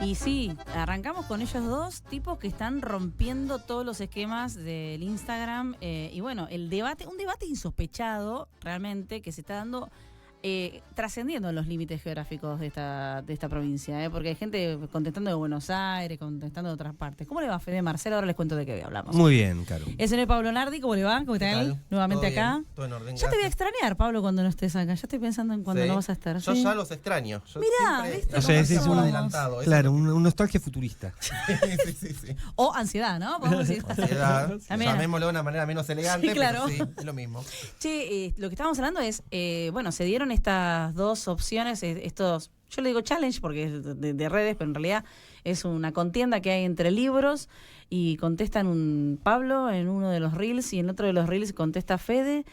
Y sí, arrancamos con ellos dos tipos que están rompiendo todos los esquemas del Instagram. Y bueno, un debate insospechado realmente que se está dando, trascendiendo los límites geográficos de esta provincia, porque hay gente contestando de Buenos Aires, contestando de otras partes. ¿Cómo le va, Fede Marcelo? Ahora les cuento de qué hablamos. Muy bien, Caro. El señor Pablo Nardi, ¿cómo le va? ¿Cómo está él? Nuevamente ¿Todo bien? acá. Todo en orden, Ya te voy a gracias. extrañar, Pablo, cuando no estés acá. Ya estoy pensando en cuándo Sí. no vas a estar. Yo ¿sí? ya los extraño. Yo Mirá, siempre ¿viste O sea, ese es cómo un somos? adelantado. Claro, un nostalgia futurista. Sí. O ansiedad, ¿no? Podemos decir. Ansiedad, También. llamémoslo de una manera menos elegante, Sí, claro. pero sí, es lo mismo. Che, lo que estábamos hablando es, bueno, se dieron estas dos opciones, estos, yo le digo challenge porque es de redes, pero en realidad es una contienda que hay entre libros y contestan un Pablo en uno de los reels y en otro de los reels contesta Fede.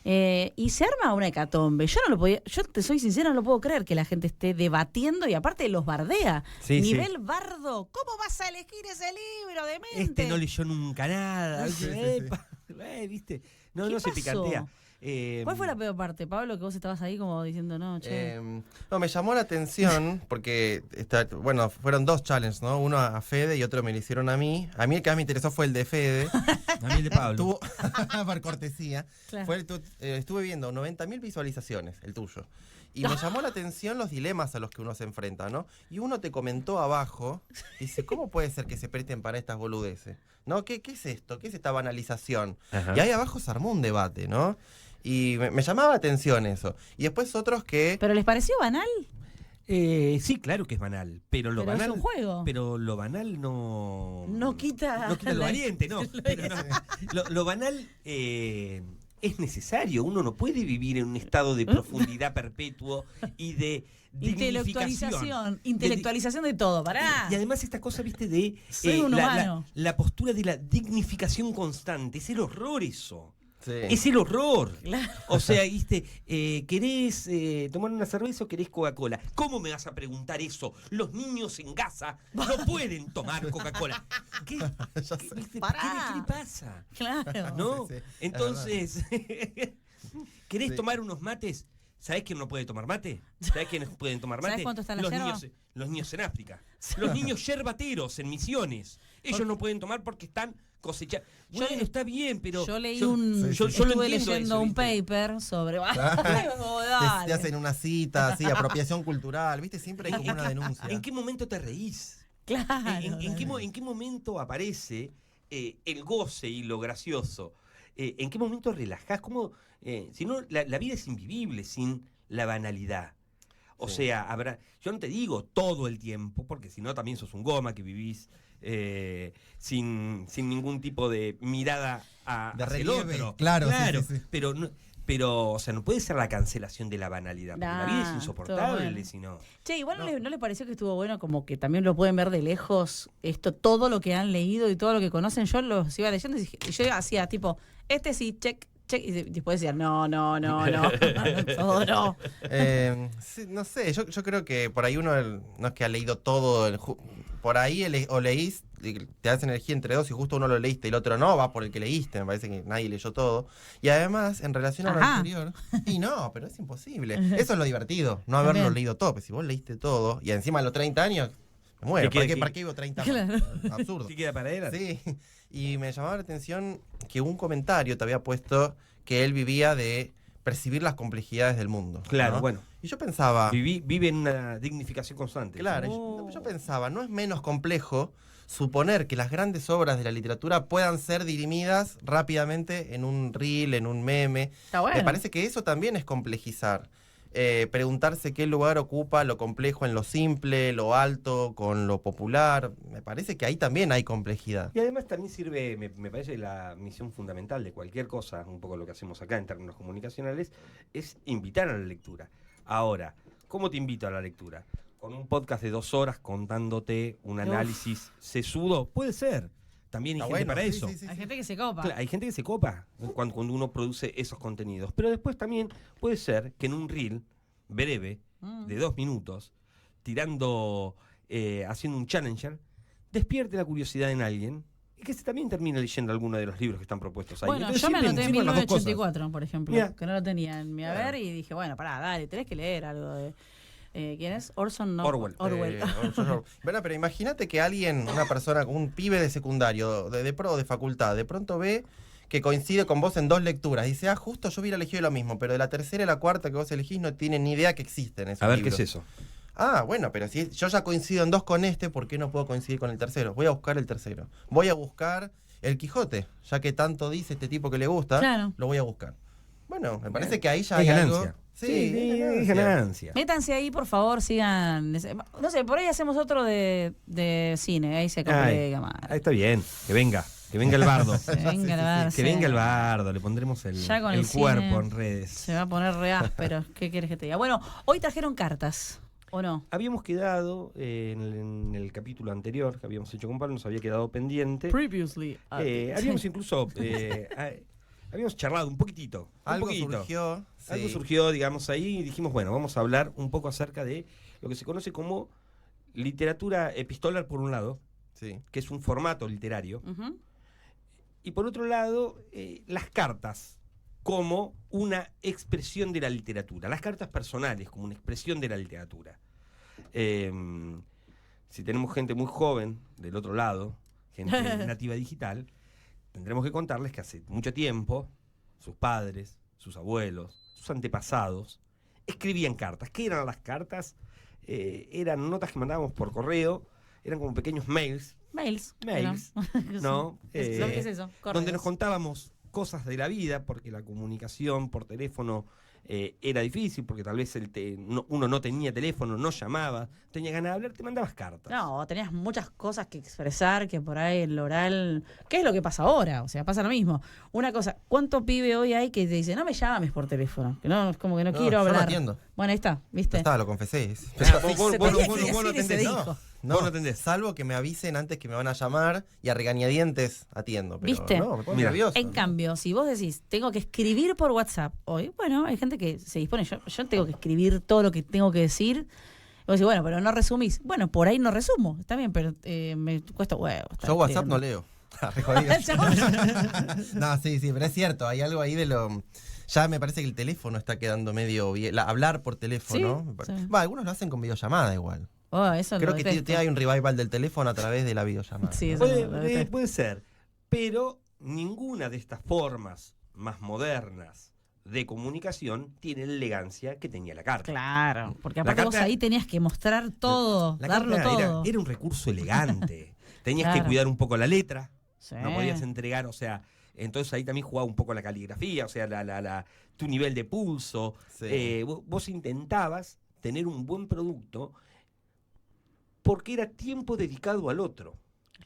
Y se arma una hecatombe. Yo te soy sincera, no lo puedo creer que la gente esté debatiendo y aparte los bardea. Sí, Nivel bardo. ¿Cómo vas a elegir ese libro, demente? Este no leyó nunca nada. Sí, sí, sí. Epa, ¿viste? No, ¿Qué no se pasó? picantea. ¿Cuál fue la peor parte, Pablo, que vos estabas ahí como diciendo, no, che? No, me llamó la atención porque, bueno, fueron dos challenges, ¿no? Uno a Fede y otro me lo hicieron a mí. A mí el que más me interesó fue el de Fede. A mí el de Pablo. Tuvo, por cortesía. Claro. Estuve viendo 90.000 visualizaciones, el tuyo. Y me llamó la atención los dilemas a los que uno se enfrenta, ¿no? Y uno te comentó abajo, dice, ¿cómo puede ser que se presten para estas boludeces? ¿No? ¿Qué es esto? ¿Qué es esta banalización? Ajá. Y ahí abajo se armó un debate, ¿no? Y me llamaba la atención eso. Y después otros que... ¿Pero les pareció banal? Sí, claro que es banal, pero lo Pero es banal. un juego. Pero lo banal no. No quita No quita lo la- valiente, no. Pero no. Lo banal es necesario. Uno no puede vivir en un estado de profundidad perpetuo y de dignificación. Intelectualización de todo, pará. Y además esta cosa, viste, de Soy un humano. la postura de la dignificación constante. Es el horror eso. Sí. Es el horror. Claro. O sea, viste, ¿querés tomar una cerveza o querés Coca-Cola? ¿Cómo me vas a preguntar eso? Los niños en Gaza no pueden tomar Coca-Cola. ¿Qué, Ya qué- sé. viste, Pará. ¿qué le pasa? Claro. ¿No? Sí, sí, es Entonces, ¿querés Sí. tomar unos mates? ¿Sabés quién no puede tomar mate? ¿Sabés quiénes pueden tomar mate? ¿Sabés cuánto está la los yerba? niños, los niños en África. Los niños yerbateros en Misiones. Ellos no pueden tomar porque están cosechando. Yo- Bueno, está bien, pero... Yo leí yo- un. yo lo estuve entiendo leyendo eso, un ¿viste? paper sobre. Te hacen una cita, así, apropiación cultural, ¿viste? Siempre hay como una denuncia. ¿En qué momento te reís? Claro. ¿En qué momento aparece el goce y lo gracioso? ¿En qué momento relajás? ¿Cómo, si no, la vida es invivible sin la banalidad. O Sí. sea, yo no te digo todo el tiempo, porque si no también sos un goma que vivís sin ningún tipo de mirada De hacia el relieve, otro. claro, sí. Pero, o sea, no puede ser la cancelación de la banalidad, porque la vida es Nah, insoportable todo bueno. si no. Che, igual No. ¿no le pareció que estuvo bueno como que también lo pueden ver de lejos, todo lo que han leído y todo lo que conocen? Yo los iba leyendo y yo hacía tipo, este sí, check, check, y después decía, no, todo no. Sí, no sé, yo creo que por ahí uno no es que ha leído todo, por ahí o leís, te das energía entre dos y justo uno lo leíste y el otro no, va por el que leíste, me parece que nadie leyó todo. Y además, en relación a lo Ajá. anterior, y no, pero es imposible. Eso es lo divertido, no haberlo Bien. leído todo, pues si vos leíste todo y encima a los 30 años, me muero, ¿Qué ¿para qué vivo 30 Claro. Absurdo. ¿Qué queda para él? Sí, y me llamaba la atención que un comentario te había puesto que él vivía de percibir las complejidades del mundo. Claro, ¿no? bueno. Y yo pensaba, Vive en una dignificación constante. claro, Oh. yo pensaba, no es menos complejo suponer que las grandes obras de la literatura puedan ser dirimidas rápidamente en un reel, en un meme. Está bueno. Me parece que eso también es complejizar. Preguntarse qué lugar ocupa lo complejo en lo simple, lo alto con lo popular. Me parece que ahí también hay complejidad. Y además también sirve, me parece la misión fundamental de cualquier cosa, un poco lo que hacemos acá en términos comunicacionales, es invitar a la lectura. Ahora, ¿cómo te invito a la lectura? ¿Con un podcast de 2 horas contándote un análisis sesudo? Puede ser. También hay Está gente bueno, para sí, eso. sí, sí, Hay sí. gente que se copa. Claro, hay gente que se copa cuando uno produce esos contenidos. Pero después también puede ser que en un reel breve, de 2 minutos, haciendo un challenger, despierte la curiosidad en alguien y que también termine leyendo alguno de los libros que están propuestos ahí. Bueno, Entonces, yo me siempre anoté en sirven las dos cosas. 1984, por ejemplo, Mirá. que no lo tenía en mi haber y dije, bueno, pará, dale, tenés que leer algo de ¿Quién es? Orson, no. Orwell. Bueno, pero imagínate que alguien, una persona, un pibe de secundario, de facultad, de pronto ve que coincide con vos en 2 lecturas. Dice, justo yo hubiera elegido lo mismo, pero de la tercera y la cuarta que vos elegís no tienen ni idea que existen esos A ver, libros. ¿qué es eso? Bueno, pero si yo ya coincido en 2 con este, ¿por qué no puedo coincidir con el tercero? Voy a buscar el tercero. Voy a buscar el Quijote, ya que tanto dice este tipo que le gusta, Claro. lo voy a buscar. Bueno, me parece que ahí ya Es hay ganancia. algo. Sí, es ganancia. ganancia. Métanse ahí, por favor, sigan. No sé, por ahí hacemos otro de cine, ahí se complica más. Está bien, que venga el bardo. Que venga el bar, Que venga el bardo, le pondremos Ya con el cuerpo cine en redes. Se va a poner re áspero. ¿Qué quieres que te diga? Bueno, hoy trajeron cartas, ¿o no? Habíamos quedado en el capítulo anterior que habíamos hecho con Pablo, nos había quedado pendiente. Previously. Habíamos incluso habíamos charlado un poquitito. Algo un poquito. surgió. Algo sí. surgió, digamos, ahí y dijimos, bueno, vamos a hablar un poco acerca de lo que se conoce como literatura epistolar por un lado, Sí. que es un formato literario, Ujú. y por otro lado, las cartas como una expresión de la literatura, las cartas personales como una expresión de la literatura. Si tenemos gente muy joven del otro lado, gente nativa digital, tendremos que contarles que hace mucho tiempo sus padres, sus abuelos, sus antepasados escribían cartas. ¿Qué eran las cartas? Eran notas que mandábamos por correo, eran como pequeños mails, Mails. ¿no? Es eso, correos. Donde nos contábamos cosas de la vida, porque la comunicación por teléfono era difícil, porque tal vez uno no tenía teléfono, no llamaba, tenía ganas de hablar, te mandabas cartas. No, tenías muchas cosas que expresar, que por ahí el oral... ¿Qué es lo que pasa ahora? O sea, pasa lo mismo. Una cosa, ¿cuánto pibe hoy hay que te dice, no me llames por teléfono? Que no, es como que no quiero yo hablar. no atiendo. Bueno, ahí está, ¿viste? Ya está, lo confesé. Vos no decir y se atendés. dijo. No, Vos no atendés. salvo que me avisen antes que me van a llamar y a regañadientes atiendo. Pero ¿Viste? No, me pongo Mira. nervioso. En ¿no? cambio, si vos decís, tengo que escribir por WhatsApp hoy, bueno, hay gente que se dispone, yo tengo que escribir todo lo que tengo que decir. Y vos decís, bueno, pero no resumís. Bueno, por ahí no resumo, está bien, pero me cuesta huevo. Yo WhatsApp no leo. Re jodido. No, sí, pero es cierto, hay algo ahí de lo... Ya me parece que el teléfono está quedando medio bien. Hablar por teléfono. Sí, me parece. sí. Algunos lo hacen con videollamada igual. Oh, eso Creo lo que detesto. hay un revival del teléfono a través de la videollamada. Sí, eso lo Puede, detesto. puede ser, pero ninguna de estas formas más modernas de comunicación tiene la elegancia que tenía la carta. Claro, porque La aparte vos carta- ahí tenías que mostrar todo, La darlo carta todo. era un recurso elegante. Tenías Claro. que cuidar un poco la letra, Sí. no podías entregar, o sea, entonces ahí también jugaba un poco la caligrafía, o sea, tu nivel de pulso. Sí. Vos intentabas tener un buen producto porque era tiempo dedicado al otro.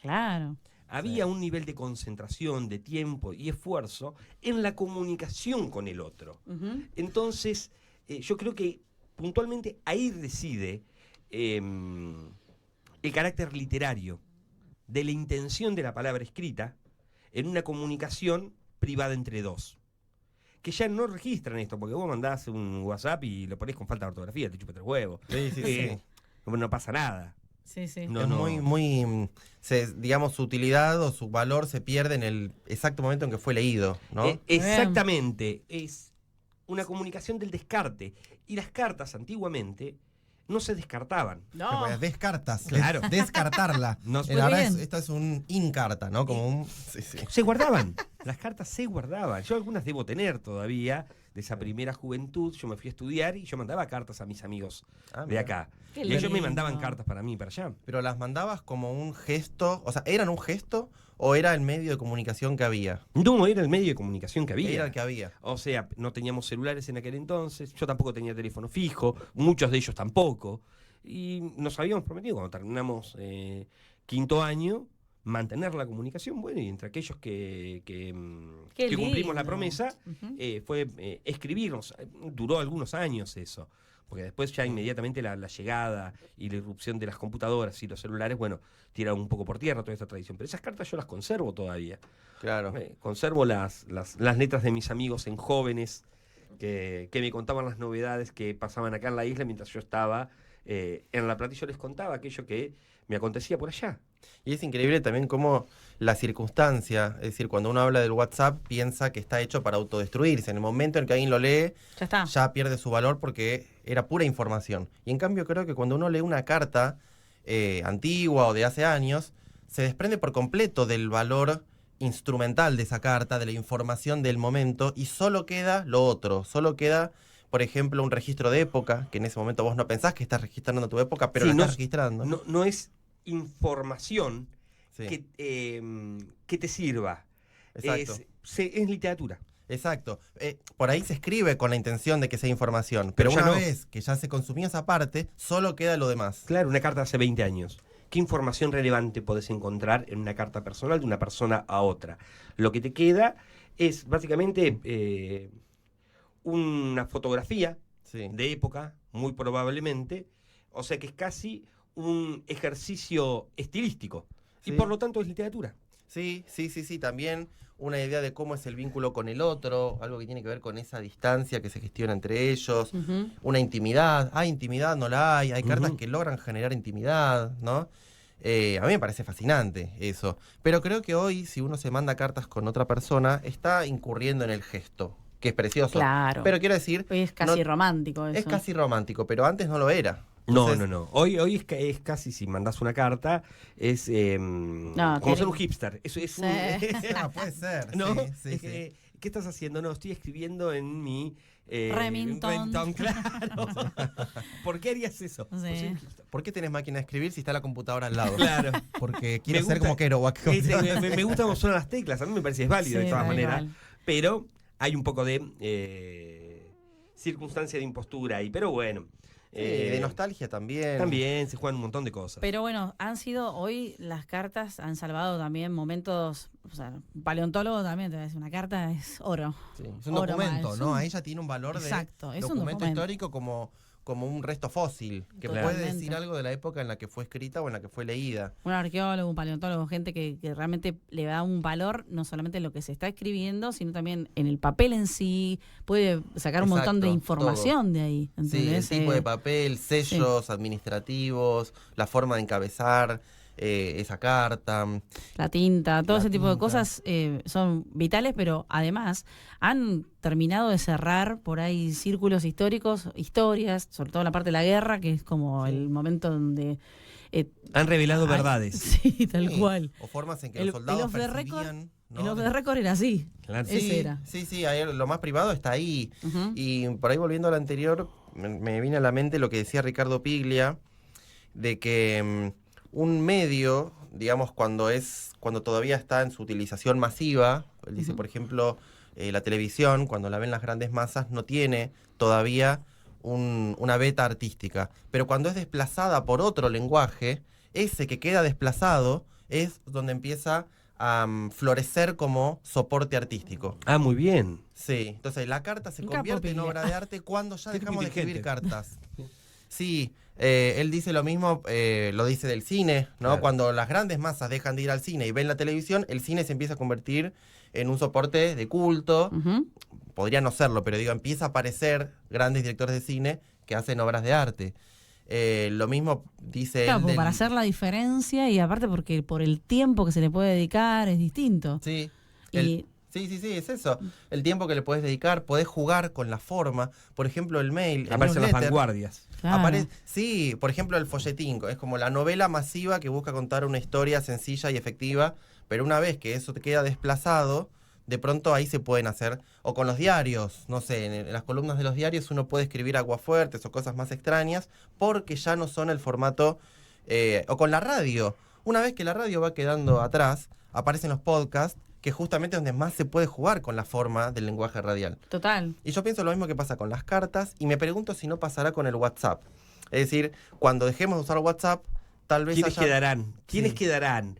Claro. Había Sí. un nivel de concentración, de tiempo y esfuerzo en la comunicación con el otro. Ujú. Entonces, yo creo que puntualmente ahí reside el carácter literario de la intención de la palabra escrita en una comunicación privada entre dos. Que ya no registran esto, porque vos mandás un WhatsApp y lo ponés con falta de ortografía, te chupa 3 huevos. Sí, sí, sí. No pasa nada. Sí, sí. No, es no. muy, digamos, su utilidad o su valor se pierde en el exacto momento en que fue leído, ¿no? Exactamente, es una comunicación del descarte. Y las cartas antiguamente no se descartaban. No. Pues descartas, Claro. descartarla. No, La verdad bien. esto es un incarta, ¿no? Como un... Sí, sí. se guardaban. Las cartas se guardaban. Yo algunas debo tener todavía de esa primera juventud. Yo me fui a estudiar y yo mandaba cartas a mis amigos Ah, de mira. acá. Qué Y ellos me lindo. mandaban cartas para mí, para allá. Pero las mandabas como un gesto, o sea, ¿eran un gesto o era el medio de comunicación que había? No, era el medio de comunicación que había. Era el que había. O sea, no teníamos celulares en aquel entonces, yo tampoco tenía teléfono fijo, muchos de ellos tampoco. Y nos habíamos prometido cuando terminamos quinto año mantener la comunicación. Bueno, y entre aquellos que cumplimos la lindo. promesa Ujú. fue escribirnos. Duró algunos años eso, porque después ya inmediatamente la llegada y la irrupción de las computadoras y los celulares, bueno, tiraron un poco por tierra toda esta tradición. Pero esas cartas yo las conservo todavía. Claro. Conservo las letras de mis amigos en jóvenes que me contaban las novedades que pasaban acá en la isla mientras yo estaba en La Plata y yo les contaba aquello que me acontecía por allá. Y es increíble también cómo la circunstancia, es decir, cuando uno habla del WhatsApp, piensa que está hecho para autodestruirse. En el momento en que alguien lo lee, Ya está. ya pierde su valor porque era pura información. Y en cambio creo que cuando uno lee una carta antigua o de hace años, se desprende por completo del valor instrumental de esa carta, de la información del momento, y solo queda lo otro, solo queda, por ejemplo, un registro de época, que en ese momento vos no pensás que estás registrando tu época, pero Sí, la no estás es- registrando. No es información Sí, que te sirva. exacto. Es literatura. Exacto. Por ahí se escribe con la intención de que sea información, pero ya una no. vez que ya se consumió esa parte, solo queda lo demás. Claro, una carta de hace 20 años. ¿Qué información relevante podés encontrar en una carta personal de una persona a otra? Lo que te queda es básicamente una fotografía Sí. de época, muy probablemente, o sea que es casi un ejercicio estilístico y Sí. por lo tanto es literatura. Sí, también una idea de cómo es el vínculo con el otro, algo que tiene que ver con esa distancia que se gestiona entre ellos, Ujú. una intimidad, hay intimidad, no la hay cartas Ujú. que logran generar intimidad, ¿no? A mí me parece fascinante eso, pero creo que hoy si uno se manda cartas con otra persona, está incurriendo en el gesto, que es precioso. Claro. Pero quiero decir, Hoy es casi no- romántico eso. es casi romántico, pero antes no lo era. No, Entonces, no. Hoy es casi, si mandás una carta, es como tiene- ser un hipster. Eso es Sí. Ah, puede ser. ¿No? Sí. ¿Qué estás haciendo? No, estoy escribiendo en mi... Remington. claro. ¿Por qué harías eso? Pues soy Sí. un hipster. ¿Por qué tenés máquina de escribir si está la computadora al lado? Claro. Porque Me quiero ser gusta- como Kerouac. Me gusta cómo suenan las teclas. A mí me parece es válido de Sí, todas tal maneras. cual. Pero hay un poco de circunstancia de impostura ahí. Pero bueno. De nostalgia también. También se juegan un montón de cosas. Pero bueno, hoy las cartas han salvado también momentos, o sea, un paleontólogo también te va a decir, una carta es oro. Sí, es un Oro documento, mal, ¿no? es un- Ahí ya tiene un valor Exacto, de es un documento documento. histórico como un resto fósil, que Totalmente. puede decir algo de la época en la que fue escrita o en la que fue leída. Un arqueólogo, un paleontólogo, gente que realmente le da un valor no solamente en lo que se está escribiendo, sino también en el papel en sí, puede sacar un montón de Exacto, información de ahí. Sí, el ¿entendés? tipo de papel, sellos administrativos, la forma de encabezar esa carta. La tinta, todo La ese tipo de tinta. cosas son vitales, pero además han terminado de cerrar por ahí círculos históricos, historias, sobre todo la parte de la guerra, que es como Sí. el momento donde... Han revelado hay- verdades. Sí, tal Sí, cual. O formas en que El- los soldados el off the record- percibían, ¿no? El off the record era así. Claro. Ese Sí, era. sí, ahí lo más privado está ahí. Ujú. Y por ahí volviendo al anterior, me viene a la mente lo que decía Ricardo Piglia, de que un medio, digamos, cuando todavía está en su utilización masiva, él dice, Ujú. por ejemplo, la televisión, cuando la ven las grandes masas, no tiene todavía una beta artística. Pero cuando es desplazada por otro lenguaje, ese que queda desplazado es donde empieza a florecer como soporte artístico. Ah, muy bien. Sí, entonces la carta se Un capo, convierte en Piglia. obra de arte cuando ya Qué tipo dejamos de escribir inteligente. cartas. Sí, él dice lo mismo, lo dice del cine, ¿no? Claro. Cuando las grandes masas dejan de ir al cine y ven la televisión, el cine se empieza a convertir en un soporte de culto. Ujú. Podría no serlo, pero digo, empieza a aparecer grandes directores de cine que hacen obras de arte. Lo mismo dice Claro, él como del- para hacer la diferencia y aparte porque por el tiempo que se le puede dedicar es distinto. Sí. Y Sí, es eso. El tiempo que le podés dedicar, podés jugar con la forma. Por ejemplo, el mail. el Aparecen las newsletter, vanguardias. claro, Sí, por ejemplo, el folletín. Es como la novela masiva que busca contar una historia sencilla y efectiva. Pero una vez que eso te queda desplazado, de pronto ahí se pueden hacer. O con los diarios. No sé, en las columnas de los diarios uno puede escribir aguafuertes o cosas más extrañas. Porque ya no son el formato. O con la radio. Una vez que la radio va quedando atrás, aparecen los podcasts, que justamente es donde más se puede jugar con la forma del lenguaje radial. total. Y yo pienso lo mismo que pasa con las cartas y me pregunto si no pasará con el WhatsApp. Es decir, cuando dejemos de usar WhatsApp, tal vez ¿Quiénes haya... quedarán? ¿Quiénes Sí. quedarán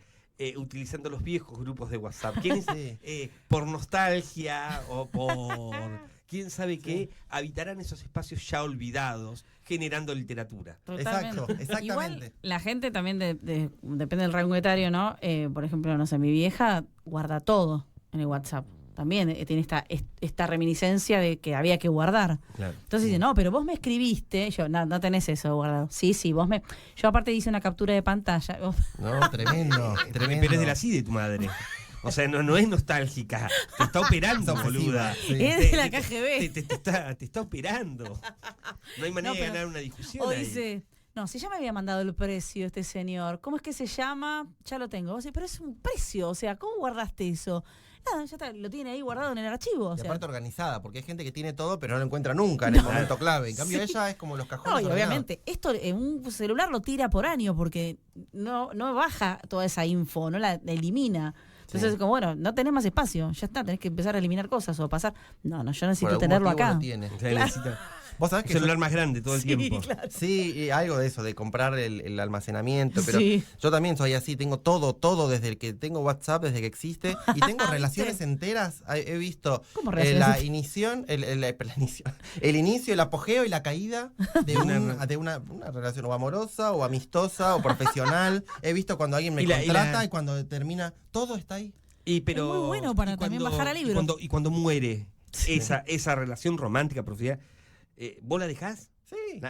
utilizando los viejos grupos de WhatsApp? ¿Quiénes Sí. por nostalgia o por quién sabe qué habitarán esos espacios ya olvidados generando literatura? Totalmente. Exacto, exactamente. Igual la gente también depende del rango etario, ¿no? Por ejemplo, no sé, mi vieja guarda todo en el WhatsApp. también tiene esta reminiscencia de que había que guardar. Claro. Entonces dice, no, pero vos me escribiste. Y yo, no tenés eso guardado. Sí, vos me... Yo aparte hice una captura de pantalla. No, tremendo, tremendo. Pero es de la CIDE tu madre. O sea, no es nostálgica. Te está operando, Es boluda. obsesiva, sí. Es de la KGB. Te está operando. No hay manera de pero- ganar una discusión O ahí. dice, no, si ya me había mandado el precio este señor, ¿cómo es que se llama? Ya lo tengo. Vos decís, pero es un precio, o sea, ¿cómo guardaste eso? Nada, ya está, lo tiene ahí guardado en el archivo. O Y sea, aparte organizada, porque hay gente que tiene todo, pero no lo encuentra nunca en el momento clave. En cambio, Sí. ella es como los cajones. no, y ordenados. obviamente, esto en un celular lo tira por año porque no baja toda esa info, no la elimina. Entonces, Sí. como bueno, no tenés más espacio, ya está, tenés que empezar a eliminar cosas o pasar. No, yo necesito Por algún tenerlo motivo acá. lo tiene. O sea, necesita Vos sabés un que celular más grande todo el Sí, tiempo. claro. Sí, y algo de eso, de comprar el almacenamiento, pero Sí. yo también soy así, tengo todo, desde el que tengo WhatsApp, desde que existe, y tengo relaciones enteras, he visto ¿Cómo relaciones la enteras? inición, el inicio, el apogeo y la caída de una relación o amorosa, o amistosa, o profesional, he visto cuando alguien me Y la- contrata y cuando termina, todo está ahí. Pero, Es muy bueno para y también cuando- bajar a libro. Y cuando muere esa relación romántica, profunda, ¿vos la dejás? Sí.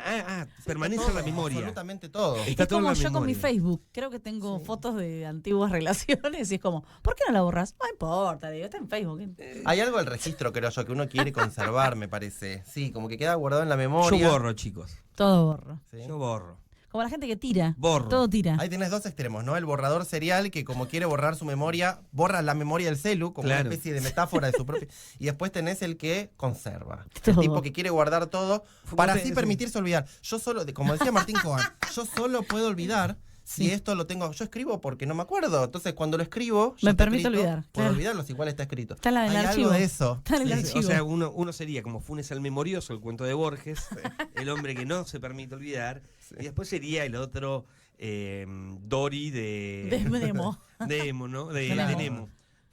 Permanece todo, en la memoria. Absolutamente todo. Está Es todo en como la yo con mi memoria. Facebook. Creo que tengo fotos de antiguas relaciones y es como, ¿por qué no la borras? No importa, digo, está en Facebook. Hay algo del registro, creo yo, que uno quiere conservar, me parece. Sí, como que queda guardado en la memoria. Yo borro, chicos. Todo borro. Sí. Yo borro. Como la gente que tira. Borro. Todo tira. Ahí tenés dos extremos, ¿no? El borrador serial que como quiere borrar su memoria, borra la memoria del celu, como Claro. una especie de metáfora de su propia... Y después tenés el que conserva. Todo. El tipo que quiere guardar todo para Fumate, así sí. permitirse olvidar. Yo solo, como decía Martín Cohen, yo solo puedo olvidar si Sí. esto lo tengo... Yo escribo porque no me acuerdo. Entonces cuando lo escribo... ya Me está permito escrito, olvidar, Puedo claro. olvidarlo si igual está escrito. Está en el Hay archivo. algo de eso. Está en el Sí. archivo. O sea, uno sería como Funes al memorioso, el cuento de Borges, el hombre que no se permite olvidar. Y después sería el otro Dory De Nemo. de Emo, ¿no? De Claro. Nemo.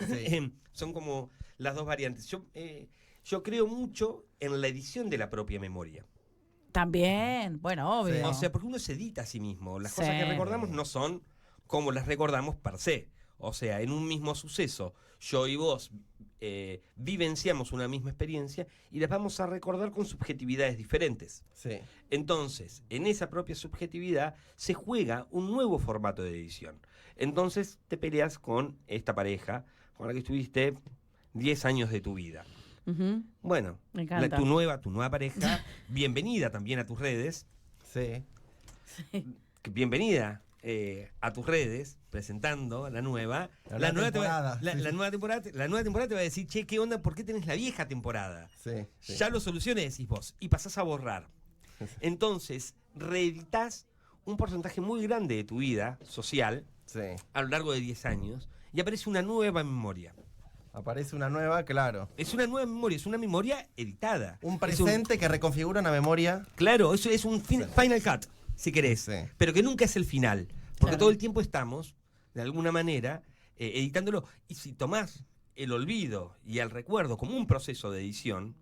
Sí. Son como las dos variantes. Yo creo mucho en la edición de la propia memoria. También, bueno, obvio. Sí. O sea, porque uno se edita a sí mismo. Las Sí. cosas que recordamos no son como las recordamos per se. O sea, en un mismo suceso, yo y vos vivenciamos una misma experiencia y las vamos a recordar con subjetividades diferentes. Sí. Entonces, en esa propia subjetividad se juega un nuevo formato de edición. Entonces te peleas con esta pareja con la que estuviste 10 años de tu vida. Ujú. Bueno, Me encanta. tu nueva pareja, bienvenida también a tus redes. Sí. Bienvenida a tus redes, presentando la nueva. La nueva temporada. La nueva temporada te va a decir, che, ¿qué onda? ¿Por qué tenés la vieja temporada? Sí. Sí. Ya lo solucioné, decís vos, y pasás a borrar. Entonces, reeditás un porcentaje muy grande de tu vida social Sí. a lo largo de 10 años y aparece una nueva memoria. Aparece una nueva, claro. Es una nueva memoria, es una memoria editada. Un Es presente que reconfigura una memoria. claro, eso es un final cut, si querés, Sí. pero que nunca es el final, porque Claro. todo el tiempo estamos, de alguna manera, editándolo. Y si tomás el olvido y el recuerdo como un proceso de edición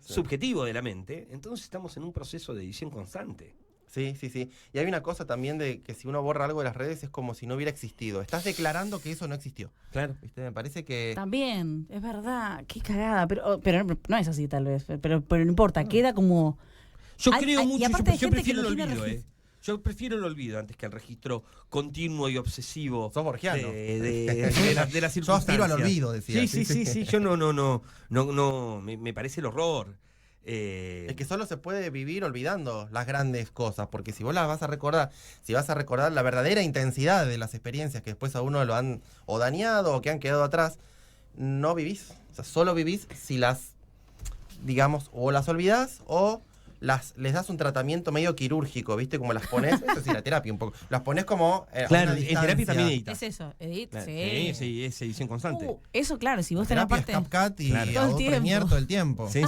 Sí. subjetivo de la mente, entonces estamos en un proceso de edición constante. Sí, sí, sí. Y hay una cosa también de que si uno borra algo de las redes es como si no hubiera existido. Estás declarando que eso no existió. Claro. ¿Viste? Me parece que... También, es verdad, qué cagada, pero no es así tal vez, pero no importa, queda como... Yo Hay- creo hay- y mucho, aparte hay yo gente prefiero que el lo tiene olvido, Yo prefiero el olvido antes que el registro continuo y obsesivo Sos borgiano. de las Yo circunstancias. aspiro al olvido, decía. Sí. Yo no, me parece el horror. Es que solo se puede vivir olvidando las grandes cosas, porque si vos las vas a recordar, si vas a recordar la verdadera intensidad de las experiencias que después a uno lo han o dañado o que han quedado atrás, no vivís. O sea, solo vivís si las, digamos, o las olvidás o les das un tratamiento medio quirúrgico, ¿viste? Como las pones, eso sí, la terapia un poco. Las pones como a Claro, una en terapia distancia. también editas. Es eso, Edith, Claro, sí. sí, es edición constante. Eso claro, si La vos tenés terapia es parte... CapCut y Claro. Todo el Adobe tiempo. Premiere todo el tiempo. Sí.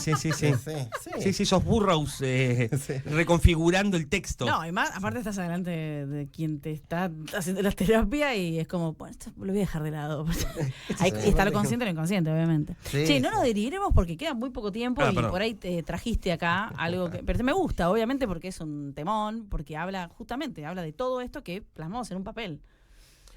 Sí, sos Burroughs Sí. reconfigurando el texto. No, y más, aparte estás adelante de quien te está haciendo la terapia y es como, bueno, esto lo voy a dejar de lado. Hay que estar lo consciente y lo inconsciente, obviamente. Sí, Sí, no sí. nos dividiremos porque queda muy poco tiempo y Perdón. por ahí te trajiste acá algo que... Pero me gusta, obviamente, porque es un temón, porque habla, justamente, habla de todo esto que plasmamos en un papel.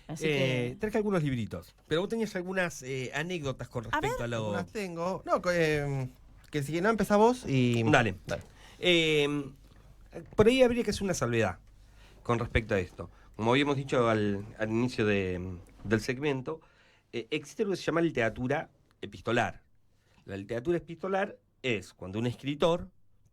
Así que... Traje algunos libritos, pero vos tenías algunas anécdotas con respecto a lo... Las tengo. No, que si no empezás vos y... Dale. Por ahí habría que hacer una salvedad con respecto a esto. Como habíamos dicho al inicio del segmento, existe lo que se llama literatura epistolar. La literatura epistolar es cuando un escritor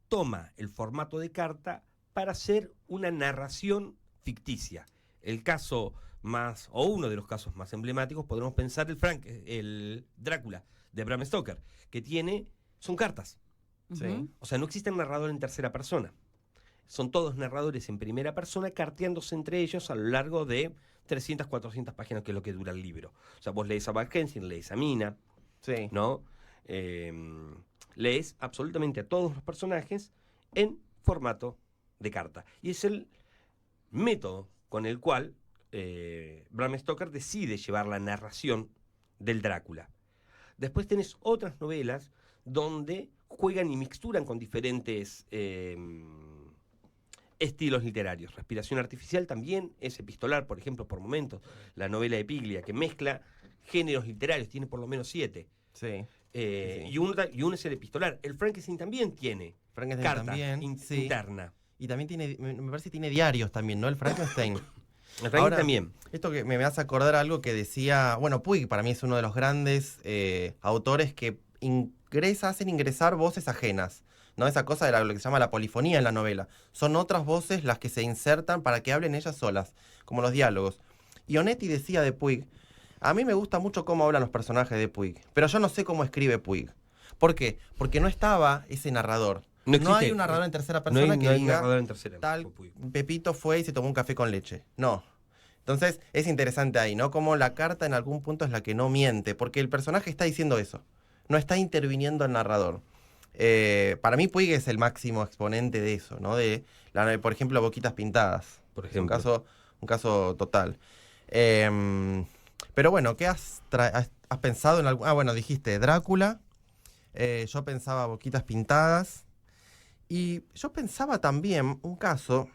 toma el formato de carta para hacer una narración ficticia. El caso más, o uno de los casos más emblemáticos, podremos pensar el Drácula de Bram Stoker, que son cartas. Sí. O sea, no existe un narrador en tercera persona. Son todos narradores en primera persona carteándose entre ellos a lo largo de 300, 400 páginas, que es lo que dura el libro. O sea, vos lees a Mackenzie, lees a Mina, Sí. ¿no? Lees absolutamente a todos los personajes en formato de carta. Y es el método con el cual Bram Stoker decide llevar la narración del Drácula. Después tenés otras novelas donde juegan y mixturan con diferentes estilos literarios. Respiración Artificial también es epistolar, por ejemplo, por momentos. La novela de Piglia, que mezcla géneros literarios, tiene por lo menos 7. Sí. Y uno es el epistolar. El Frankenstein también tiene Frankenstein carta también, sí. interna. Y también me parece que tiene diarios también, ¿no? El Frankenstein. El Frankenstein Ahora, también. Esto que me hace acordar algo que decía, bueno, Puig para mí es uno de los grandes autores que hacen ingresar voces ajenas, ¿no? Esa cosa de lo que se llama la polifonía en la novela. Son otras voces las que se insertan para que hablen ellas solas, como los diálogos. Y Onetti decía de Puig, a mí me gusta mucho cómo hablan los personajes de Puig, pero yo no sé cómo escribe Puig. ¿Por qué? Porque no estaba ese narrador. No hay un narrador en tercera persona que diga, narrador en tercera. tal Pepito fue y se tomó un café con leche. No. Entonces es interesante ahí, ¿no? Como la carta en algún punto es la que no miente, porque el personaje está diciendo eso. No está interviniendo el narrador. Para mí Puig es el máximo exponente de eso, ¿no? Por ejemplo, Boquitas Pintadas. Por Es un ejemplo. caso total. Pero bueno, ¿qué has pensado en algo? Ah, bueno, dijiste Drácula. Yo pensaba Boquitas Pintadas. Y yo pensaba también un caso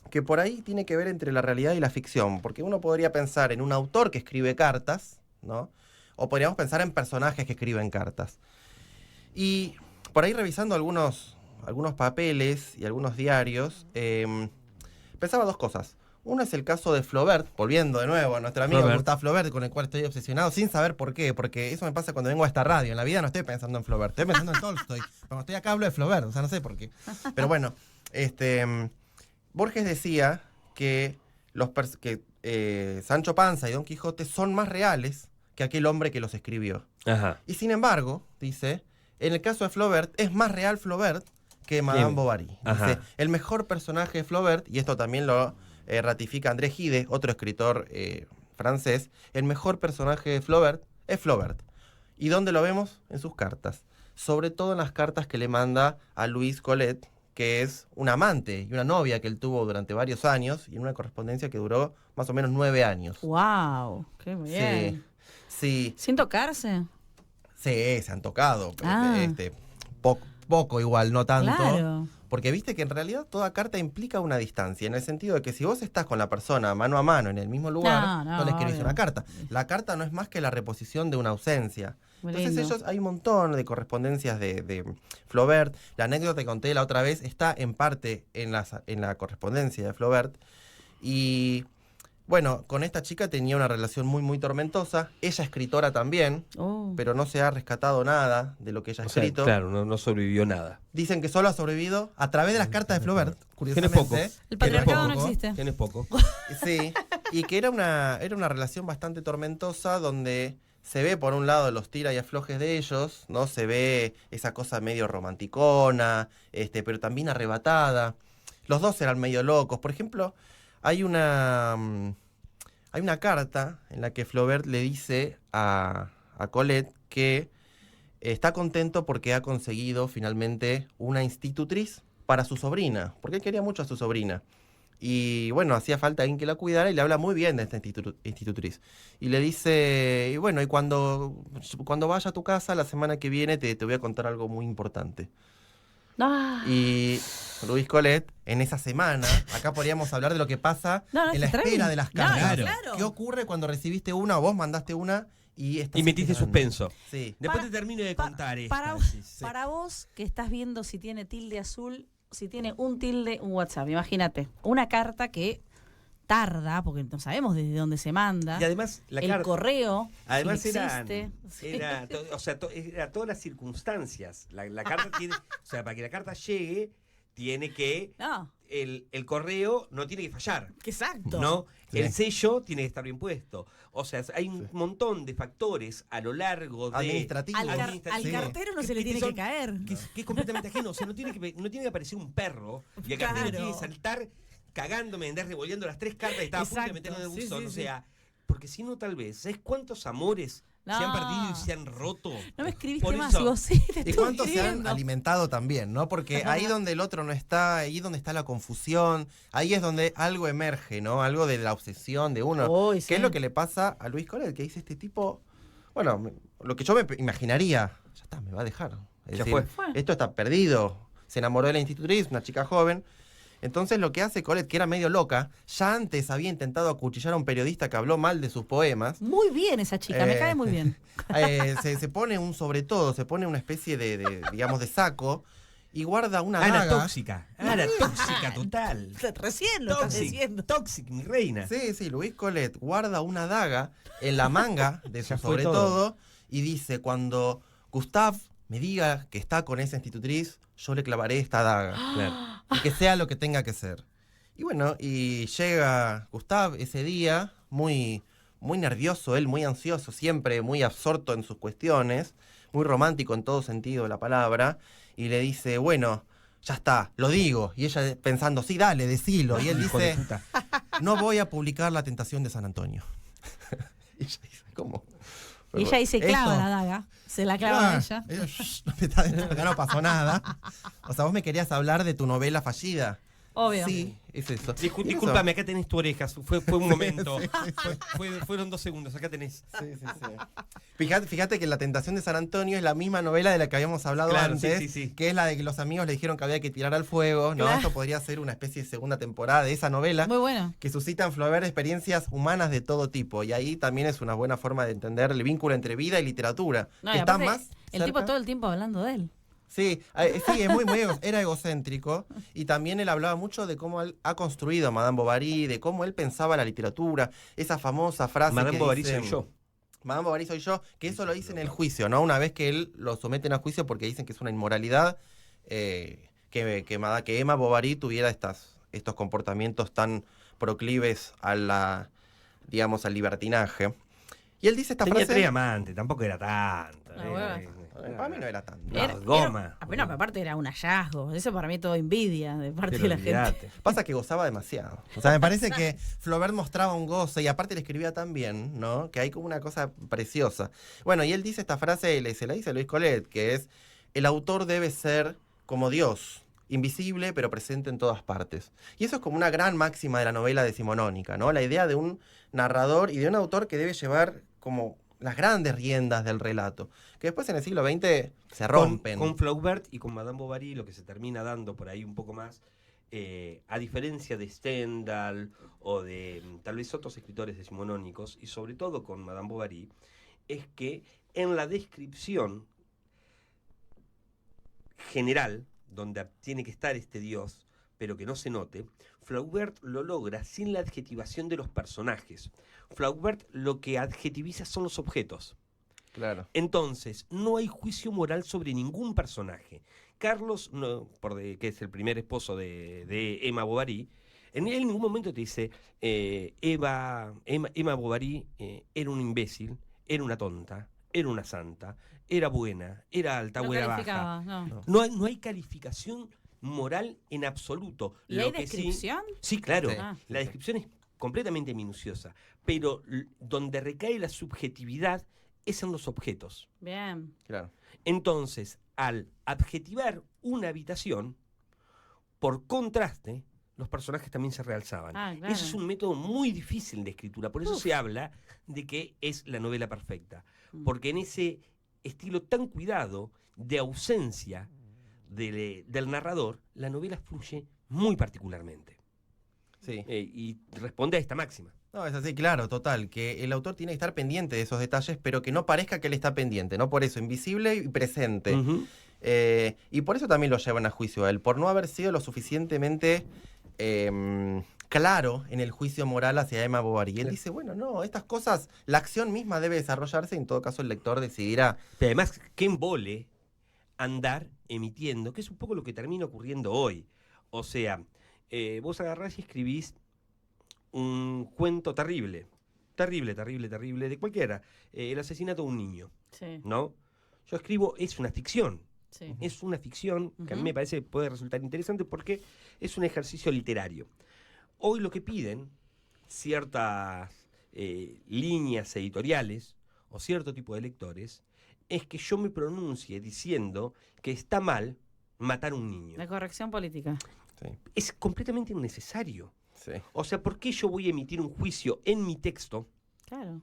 que por ahí tiene que ver entre la realidad y la ficción, porque uno podría pensar en un autor que escribe cartas, ¿no? O podríamos pensar en personajes que escriben cartas. Y por ahí revisando algunos papeles y algunos diarios, pensaba dos cosas. Uno es el caso de Flaubert, volviendo de nuevo a nuestro amigo Gustave Flaubert, con el cual estoy obsesionado, sin saber por qué, porque eso me pasa cuando vengo a esta radio. En la vida no estoy pensando en Flaubert, estoy pensando en Tolstoy. Cuando estoy acá hablo de Flaubert, o sea, no sé por qué. Pero bueno, Borges decía que Sancho Panza y Don Quijote son más reales que aquel hombre que los escribió. Ajá. Y sin embargo, dice, en el caso de Flaubert, es más real Flaubert que Madame Bovary. Dice, el mejor personaje de Flaubert, y esto también lo ratifica André Gide, otro escritor francés, el mejor personaje de Flaubert es Flaubert. ¿Y dónde lo vemos? En sus cartas. Sobre todo en las cartas que le manda a Louise Colette, que es una amante y una novia que él tuvo durante varios años, y en una correspondencia que duró más o menos 9 años. ¡Wow! ¡Qué bien! Sí. ¿Sin tocarse? Sí, se han tocado. Ah. Poco igual, no tanto. Claro. Porque viste que en realidad toda carta implica una distancia, en el sentido de que si vos estás con la persona mano a mano en el mismo lugar, no le escribís una carta. La carta no es más que la reposición de una ausencia. Muy Entonces lindo. hay un montón de correspondencias de Flaubert. La anécdota que conté la otra vez está en parte en la correspondencia de Flaubert. Y bueno, con esta chica tenía una relación muy, muy tormentosa. Ella escritora también, pero no se ha rescatado nada de lo que ella ha escrito. Claro, no sobrevivió nada. Dicen que solo ha sobrevivido a través de las cartas de Flaubert, curiosamente. Tiene poco. El patriarcado no existe. Tienes poco. Sí, y que era una relación bastante tormentosa donde se ve por un lado los tira y aflojes de ellos, ¿no? Se ve esa cosa medio romanticona, pero también arrebatada. Los dos eran medio locos. Por ejemplo, hay una carta en la que Flaubert le dice a Colette que está contento porque ha conseguido finalmente una institutriz para su sobrina, porque él quería mucho a su sobrina. Y bueno, hacía falta alguien que la cuidara y le habla muy bien de esta institutriz. Y le dice, y bueno, y cuando vaya a tu casa la semana que viene te voy a contar algo muy importante. Ah. Y Luis Collet, en esa semana, acá podríamos hablar de lo que pasa No, en la está espera bien. de las No, cartas. claro. ¿Qué ocurre cuando recibiste una o vos mandaste una y estás Y metiste esperando? suspenso. Sí. Después Para- te termino de pa- contar para, esta. Sí. para vos que estás viendo si tiene tilde azul, si tiene un tilde, un WhatsApp, imagínate, una carta que tarda, porque no sabemos desde dónde se manda, Y además, la el carta. correo, Además si existe. Sí. era todas las circunstancias. La carta tiene, o sea, para que la carta llegue, tiene que No, el correo no tiene que fallar, que exacto. ¿no? Sí. El sello tiene que estar bien puesto. O sea, hay un montón de factores a lo largo de Administrativo. Al, Administrativo. al cartero no Que- se le que tiene son- que caer. que es completamente ajeno. O sea, no tiene que aparecer un perro y acá Claro. tiene que saltar cagándome, andar revolviendo las 3 cartas y estaba a punto de Exacto, meterlo en el sí, buzón. sí, O sí. sea, porque si no, tal vez, ¿sabes cuántos amores se han No. perdido y se han roto? No me escribiste Por más, eso- y vos sí, te ¿Y estoy cuántos se han escribiendo. alimentado también, no? Porque ahí donde el otro no está, ahí donde está la confusión, ahí es donde algo emerge, ¿no? Algo de la obsesión de uno. Uy, ¿Qué sí. es lo que le pasa a Luis Collet? Que dice este tipo, bueno, lo que yo me imaginaría, ya está, me va a dejar. Es Ya decir, fue. esto está perdido. Se enamoró de la institutriz, una chica joven. Entonces lo que hace Collet, que era medio loca, ya antes había intentado acuchillar a un periodista que habló mal de sus poemas. Muy bien esa chica, me Eh, cae muy bien. Se pone un sobre todo, se pone una especie digamos, de saco y guarda una Ana daga. tóxica. Ana tóxica total. Recién lo estás Toxic, diciendo. toxic, mi reina. Sí, Luis Collet guarda una daga en la manga de su Ya fue sobre todo. todo y dice, cuando Gustav me diga que está con esa institutriz, yo le clavaré esta daga. Claro. Y que sea lo que tenga que ser. Y bueno, y llega Gustav ese día, muy nervioso, él muy ansioso, siempre muy absorto en sus cuestiones, muy romántico en todo sentido de la palabra, y le dice, bueno, ya está, lo digo. Y ella pensando, sí, dale, decilo. Y él Hijo de dice, puta. no voy a publicar La Tentación de San Antonio. Y ella dice, ¿cómo? Y ella dice, clava Esto- la daga. Se la clava a ella. "Shh, no me está dentro, acá no pasó nada. O sea, vos me querías hablar de tu novela fallida. Obvio. Sí, es eso. Y eso- Discúlpame, acá tenés tu oreja. Fue un momento. Fueron 2 segundos. Acá tenés. Sí. Fíjate que La Tentación de San Antonio es la misma novela de la que habíamos hablado Claro, antes, sí. que es la de que los amigos le dijeron que había que tirar al fuego, ¿no? Claro. Esto podría ser una especie de segunda temporada de esa novela, Muy bueno. que suscita en Flaubert experiencias humanas de todo tipo, y ahí también es una buena forma de entender el vínculo entre vida y literatura, No, que y está aparte, más el tipo cerca- todo el tiempo hablando de él. Sí, es era egocéntrico, y también él hablaba mucho de cómo él ha construido a Madame Bovary, de cómo él pensaba la literatura, esa famosa frase Madame que Bovary dice, soy yo. Madame Bovary soy yo, que eso lo dice en el juicio, ¿no? Una vez que él lo someten a juicio porque dicen que es una inmoralidad que Emma Bovary tuviera estos comportamientos tan proclives digamos, al libertinaje. Y él dice esta Tenía 3 frase. amantes, tampoco era tanto. Para mí no era tanto. No, goma. Bueno, pero aparte era un hallazgo. Eso para mí todo envidia de parte Pero de la gente. olvidate. Pasa que gozaba demasiado. O sea, me parece que Flaubert mostraba un goce y aparte le escribía tan bien, ¿no? Que hay como una cosa preciosa. Bueno, y él dice esta frase, se la dice Luis Collet, que es, el autor debe ser como Dios, invisible pero presente en todas partes. Y eso es como una gran máxima de la novela decimonónica, ¿no? La idea de un narrador y de un autor que debe llevar como las grandes riendas del relato, que después en el siglo XX se rompen. Con Flaubert y con Madame Bovary lo que se termina dando por ahí un poco más, a diferencia de Stendhal o de tal vez otros escritores decimonónicos, y sobre todo con Madame Bovary, es que en la descripción general, donde tiene que estar este Dios, pero que no se note, Flaubert lo logra sin la adjetivación de los personajes. Flaubert lo que adjetiviza son los objetos. Claro. Entonces, no hay juicio moral sobre ningún personaje. Carlos, que es el primer esposo de Emma Bovary, en ningún momento te dice, Emma Bovary era un imbécil, era una tonta, era una santa, era buena, era alta No o era baja. calificaba, no. No hay calificación moral en absoluto. ¿Y Lo hay que sí- descripción? Sí, claro. Sí. Ah. La descripción es completamente minuciosa, pero donde recae la subjetividad es en los objetos. Bien. Claro. Entonces, al adjetivar una habitación, por contraste, los personajes también se realzaban. Ah, claro. Ese es un método muy difícil de escritura, por eso se habla de que es la novela perfecta, porque en ese estilo tan cuidado de ausencia, del narrador, la novela fluye muy particularmente. Sí. Y responde a esta máxima. No, es así, claro, total, que el autor tiene que estar pendiente de esos detalles, pero que no parezca que él está pendiente, ¿no? Por eso, invisible y presente. Ujú. Y por eso también lo llevan a juicio a él, por no haber sido lo suficientemente claro en el juicio moral hacia Emma Bovary. Y él dice, bueno, no, estas cosas, la acción misma debe desarrollarse, y en todo caso el lector decidirá. Pero además, qué embole andar emitiendo, que es un poco lo que termina ocurriendo hoy. O sea, vos agarrás y escribís un cuento terrible, de cualquiera, el asesinato de un niño, Sí, ¿no? Yo escribo, es una ficción, sí. es una ficción que a mí Ujú. me parece que puede resultar interesante porque es un ejercicio literario. Hoy lo que piden ciertas líneas editoriales o cierto tipo de lectores es que yo me pronuncie diciendo que está mal matar a un niño. La corrección política. Sí, Es completamente innecesario. sí, O sea, ¿por qué yo voy a emitir un juicio en mi texto? Claro.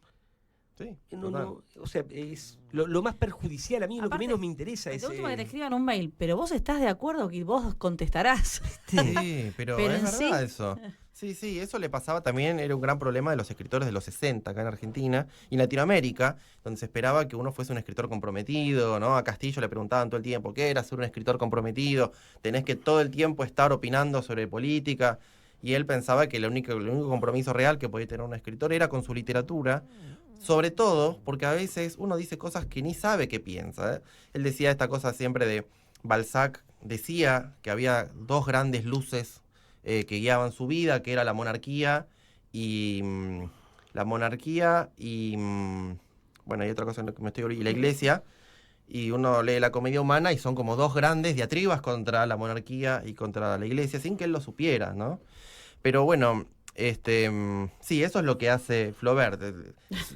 sí. No, total. no, o sea, es lo más perjudicial. A mí lo que Aparte, menos me interesa es... De última que te escriban un mail, pero vos estás de acuerdo que vos contestarás. Sí, pero Pero es en verdad sí- eso. Sí, sí, eso le pasaba también, era un gran problema de los escritores de los 60 acá en Argentina y en Latinoamérica, donde se esperaba que uno fuese un escritor comprometido, ¿no? A Castillo le preguntaban todo el tiempo, ¿qué era ser un escritor comprometido? Tenés que todo el tiempo estar opinando sobre política. Y él pensaba que el único compromiso real que podía tener un escritor era con su literatura, sobre todo porque a veces uno dice cosas que ni sabe qué piensa, ¿eh? Él decía esta cosa siempre de Balzac, decía que había dos grandes luces que guiaban su vida, que era la monarquía y bueno, hay otra cosa en la que me estoy olvidando, y la iglesia. Y uno lee la comedia humana y son como dos grandes diatribas contra la monarquía y contra la iglesia, sin que él lo supiera, ¿no? Pero bueno, sí, eso es lo que hace Flaubert,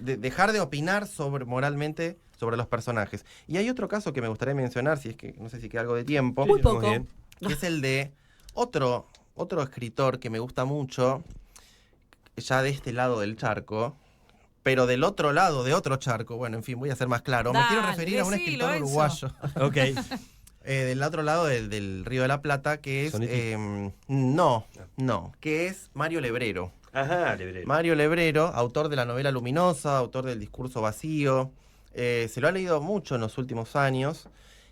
dejar de opinar moralmente sobre los personajes. Y hay otro caso que me gustaría mencionar, si es que no sé si queda algo de tiempo, Muy poco. bien. que es el de otro escritor que me gusta mucho, ya de este lado del charco, pero del otro lado de otro charco. Bueno, en fin, voy a ser más claro. Me quiero Dale, referir a un decilo, escritor Enzo. uruguayo. Ok. Del otro lado del Río de la Plata, que es... Sonetti. no, que es Mario Lebrero. Ajá, Lebrero. Mario Lebrero, autor de la novela Luminosa, autor del Discurso Vacío. Se lo ha leído mucho en los últimos años.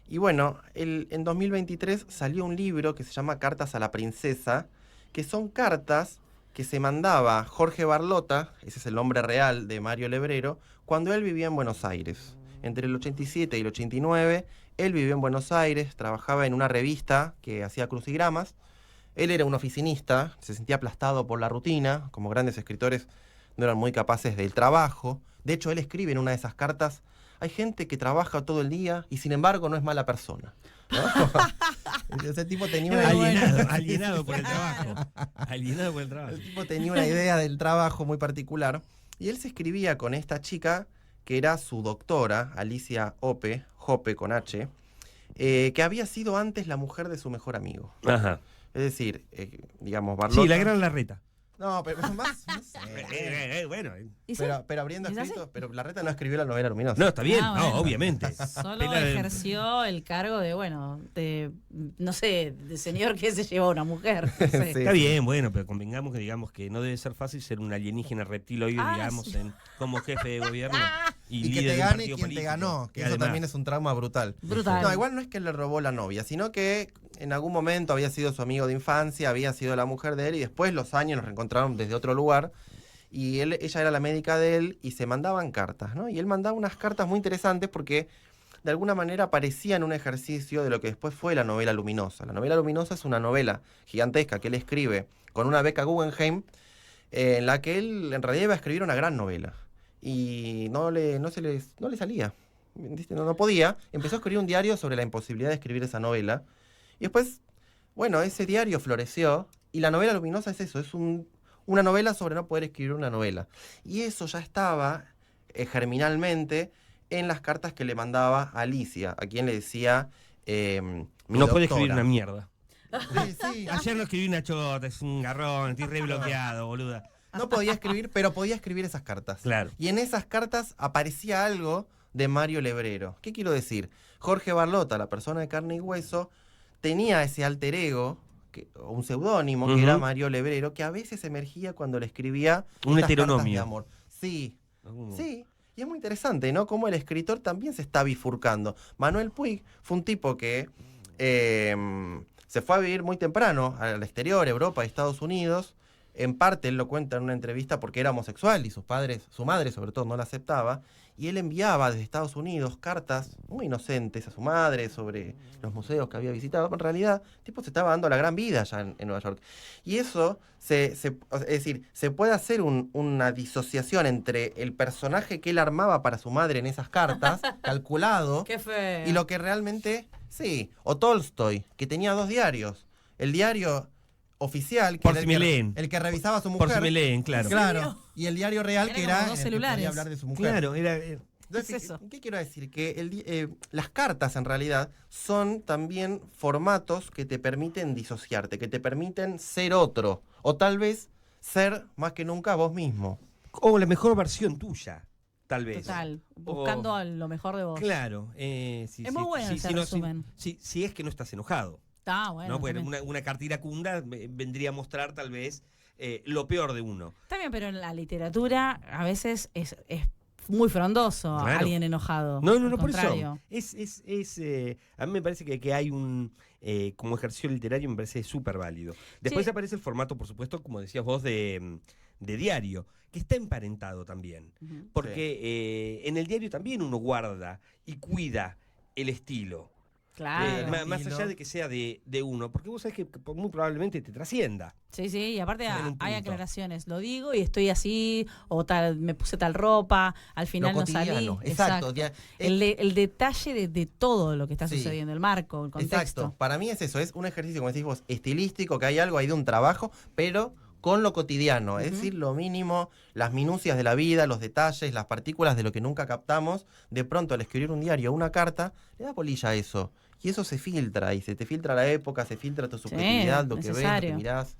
Y bueno, en 2023 salió un libro que se llama Cartas a la Princesa, que son cartas que se mandaba Jorge Barlota, ese es el nombre real de Mario Lebrero, cuando él vivía en Buenos Aires. Entre el 87 y el 89, él vivió en Buenos Aires, trabajaba en una revista que hacía crucigramas. Él era un oficinista, se sentía aplastado por la rutina, como grandes escritores no eran muy capaces del trabajo. De hecho, él escribe en una de esas cartas, hay gente que trabaja todo el día y sin embargo no es mala persona, ¿no? Ese tipo tenía una Alienado por el trabajo. Alienado por el trabajo. El tipo tenía una idea del trabajo muy particular y él se escribía con esta chica que era su doctora, Alicia Jope con H, que había sido antes la mujer de su mejor amigo. Ajá. Es decir, digamos, Barlota... Sí, la gran Larreta. No, pero más... No sé. Bueno. ¿Y sí? Pero habiendo ¿Es así? escrito... Pero Larreta no escribió la novela Luminosa. No, está bien. Ah, No, bueno. obviamente. Solo Pela de- ejerció el cargo de, bueno, de, no sé, de señor que se llevó a una mujer. No sé. Sí. Está bien, bueno, pero convengamos que digamos que no debe ser fácil ser un alienígena reptiloide, Ah, digamos, sí. como jefe de gobierno y, Y que líder te de un gane partido quien te político. ganó, que Y eso además, también es un trauma brutal. Brutal. No, igual no es que le robó la novia, sino que en algún momento había sido su amigo de infancia, había sido la mujer de él y después los años los reencontraron desde otro lugar y ella era la médica de él y se mandaban cartas, ¿no? Y él mandaba unas cartas muy interesantes porque de alguna manera parecían un ejercicio de lo que después fue la novela Luminosa. La novela Luminosa es una novela gigantesca que él escribe con una beca Guggenheim en la que él en realidad iba a escribir una gran novela y no le salía. ¿Viste? No podía. Empezó a escribir un diario sobre la imposibilidad de escribir esa novela. Y después, bueno, ese diario floreció. Y la novela Luminosa es eso, es una novela sobre no poder escribir una novela. Y eso ya estaba germinalmente en las cartas que le mandaba a Alicia, a quien le decía mi no puede doctora. escribir una mierda. Sí, sí. Ayer no escribí una chota, es un garrón, estoy re bloqueado, boluda. No podía escribir, pero podía escribir esas cartas. Claro. Y en esas cartas aparecía algo de Mario Lebrero. ¿Qué quiero decir? Jorge Barlota, la persona de carne y hueso, tenía ese alter ego, o un seudónimo, que era Mario Lebrero, que a veces emergía cuando le escribía un estas cartas heteronomio de amor. Sí, sí. Y es muy interesante, ¿no? Cómo el escritor también se está bifurcando. Manuel Puig fue un tipo que se fue a vivir muy temprano al exterior, Europa y Estados Unidos. En parte él lo cuenta en una entrevista porque era homosexual y su madre sobre todo no la aceptaba. Y él enviaba desde Estados Unidos cartas muy inocentes a su madre sobre los museos que había visitado. En realidad, el tipo se estaba dando la gran vida allá en Nueva York. Y eso, es decir, se puede hacer una disociación entre el personaje que él armaba para su madre en esas cartas, calculado, Qué feo. y lo que realmente, sí, o Tolstoy, que tenía 2 diarios. El diario oficial, que Por era si me leen. el que revisaba a su mujer. Por si me leen, claro. Claro. Y el diario real, Era que como era dos el que podía celulares. hablar de su mujer. Claro, era... Entonces, ¿Qué es eso? ¿qué quiero decir? Que las cartas en realidad son también formatos que te permiten disociarte, que te permiten ser otro, o tal vez ser más que nunca vos mismo. O la mejor versión tuya, tal vez. Total, buscando lo mejor de vos. Claro. Es muy bueno ese resumen. Si es que no estás enojado. Ah, bueno. ¿No? Porque También. una carta iracunda vendría a mostrar tal vez lo peor de uno. Está bien, pero en la literatura a veces es muy frondoso Claro. alguien enojado. No, Al por eso. contrario. A mí me parece que hay como ejercicio literario, me parece súper válido. Después Sí. aparece el formato, por supuesto, como decías vos, de diario, que está emparentado también. Ujú. Porque en el diario también uno guarda y cuida el estilo. Claro. Más allá de que sea de uno, porque vos sabés que muy probablemente te trascienda. Sí, y aparte En un hay punto. aclaraciones. Lo digo y estoy así, o tal, me puse tal ropa, al final Lo no salí. cotidiano, exacto. El detalle de todo lo que está Sí. sucediendo, el marco, el contexto. Exacto. Para mí es eso, es un ejercicio, como decís vos, estilístico, que hay algo ahí de un trabajo, pero con lo cotidiano, es decir, lo mínimo, las minucias de la vida, los detalles, las partículas de lo que nunca captamos. De pronto, al escribir un diario o una carta, le da polilla a eso. Y eso se filtra, y se te filtra la época, se filtra tu subjetividad, lo que ves, lo necesario. que mirás.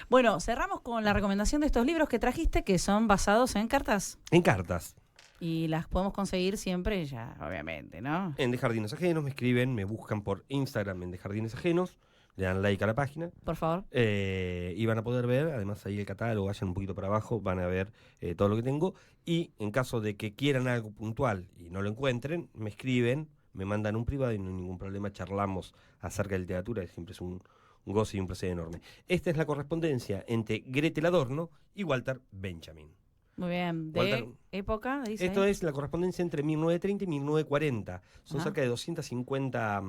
Bueno, cerramos con la recomendación de estos libros que trajiste, que son basados en cartas. En cartas. Y las podemos conseguir siempre, ya, obviamente, ¿no? En De Jardines Ajenos me escriben, me buscan por Instagram en De Jardines Ajenos, le dan like a la página. Por favor. Y van a poder ver, además ahí el catálogo, vayan un poquito para abajo, van a ver todo lo que tengo. Y en caso de que quieran algo puntual y no lo encuentren, me escriben, me mandan un privado y no hay ningún problema, charlamos acerca de literatura, siempre es un goce y un placer enorme. Esta es la correspondencia entre Gretel Adorno y Walter Benjamin. Muy bien. ¿De Walter, época? Dice esto ahí. es la correspondencia entre 1930 y 1940. Son Ah. cerca de 250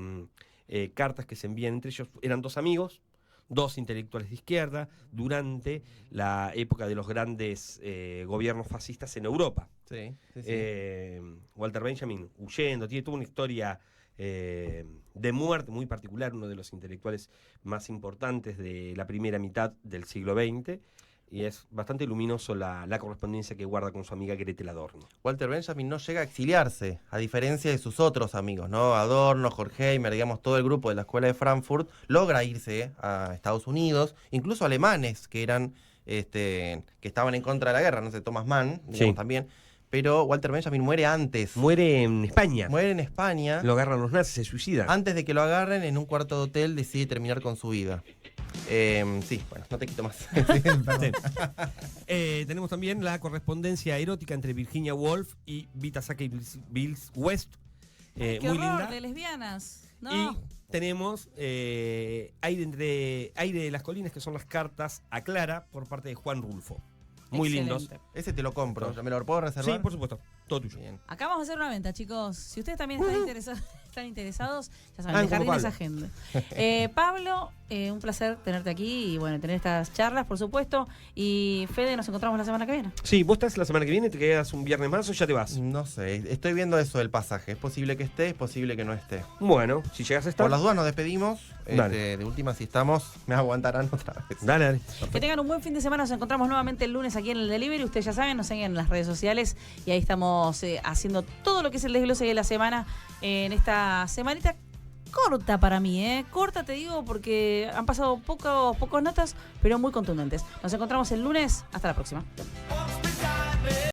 cartas que se envían entre ellos. Eran 2 amigos, 2 intelectuales de izquierda, durante la época de los grandes gobiernos fascistas en Europa. Sí, sí, Walter Benjamin huyendo, tiene toda una historia de muerte muy particular, uno de los intelectuales más importantes de la primera mitad del siglo XX. Y es bastante luminoso la correspondencia que guarda con su amiga Gretel Adorno. Walter Benjamin no llega a exiliarse, a diferencia de sus otros amigos, ¿no? Adorno, Horkheimer, digamos, todo el grupo de la Escuela de Frankfurt, logra irse a Estados Unidos, incluso alemanes que eran, que estaban en contra de la guerra, no sé, Thomas Mann, digamos, Sí. también, pero Walter Benjamin muere antes. Muere en España. Muere en España. Lo agarran los nazis, se suicida. Antes de que lo agarren, en un cuarto de hotel decide terminar con su vida. Sí, bueno, no te quito más. Sí, perdón. Tenemos también la correspondencia erótica entre Virginia Woolf y Vita Sackey Bill West. Qué Muy horror, linda. de lesbianas. No. Y tenemos aire de las colinas, que son las cartas a Clara por parte de Juan Rulfo. Muy lindos. Excelente. Ese te lo compro. ¿Me lo puedo reservar? Sí, por supuesto. Todo tuyo. Bien. Acá vamos a hacer una venta, chicos. Si ustedes también están interesados, ya saben, Ah, de como Jardines Pablo. Agenda. Pablo, un placer tenerte aquí y bueno, tener estas charlas, por supuesto. Y Fede, nos encontramos la semana que viene. Sí, vos estás la semana que viene, te quedas un viernes más o ya te vas. No sé, estoy viendo eso del pasaje. Es posible que esté, es posible que no esté. Bueno, si llegas a estar. Por las dudas nos despedimos. Dale. De última, si estamos, me aguantarán otra vez. Dale. Que tengan un buen fin de semana. Nos encontramos nuevamente el lunes aquí en el Delivery. Ustedes ya saben, nos siguen en las redes sociales y ahí estamos haciendo todo lo que es el desglose de la semana en esta semanita corta para mí, corta te digo porque han pasado pocas notas, pero muy contundentes. Nos encontramos el lunes. Hasta la próxima.